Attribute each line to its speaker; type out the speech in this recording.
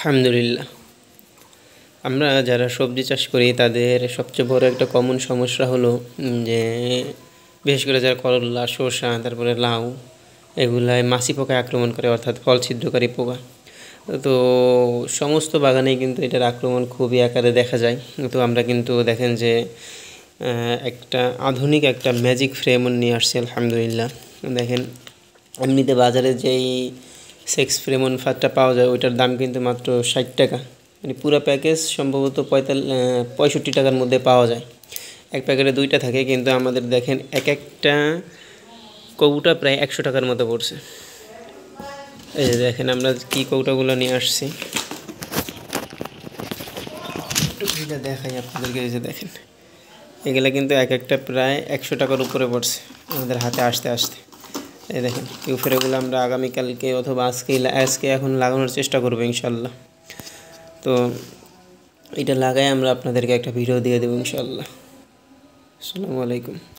Speaker 1: আলহামদুলিল্লাহ। আমরা যারা সবজি চাষ করি তাদের সবচেয়ে বড় একটা কমন সমস্যা হলো যে বিশেষ করে যারা করলা, শসা, তারপরে লাউ এগুলায় মাছি পোকায় আক্রমণ করে, অর্থাৎ ফল ছিদ্রকারী পোকা। তো সমস্ত বাগানেই কিন্তু এটার আক্রমণ খুবই আকারে দেখা যায়। তো আমরা কিন্তু দেখেন যে একটা আধুনিক একটা ম্যাজিক ফ্রেম নিয়ে আসছি আলহামদুলিল্লাহ। দেখেন এমনিতে বাজারে যেই সেক্স ফ্রেমন ফাতটা পাওয়া যায় ওইটার দাম কিন্তু মাত্র 60 টাকা, মানে পুরো প্যাকেজ সম্ভবত 65 টাকার মধ্যে পাওয়া যায়। এক প্যাকেটে 2টা থাকে, কিন্তু আমাদের দেখেন এক একটা কৌটা প্রায় 100 টাকার মতো পড়ছে। এই যে দেখেন আমরা কি কৌটাগুলো নিয়ে আসছি, একটু দেখাই আপনাদেরকে। এই যে দেখেন এগুলো কিন্তু এক একটা প্রায় 100 টাকার উপরে পড়ছে আমাদের হাতে আসতে আসতে। এই দেখেন কিউফেরগুলো আমরা আগামীকালকে অথবা আজকে এখন লাগানোর চেষ্টা করবো ইনশাল্লাহ। তো এটা লাগাই আমরা আপনাদেরকে একটা ভিডিও দিয়ে দেবো ইনশাল্লাহ। আসসালামু আলাইকুম।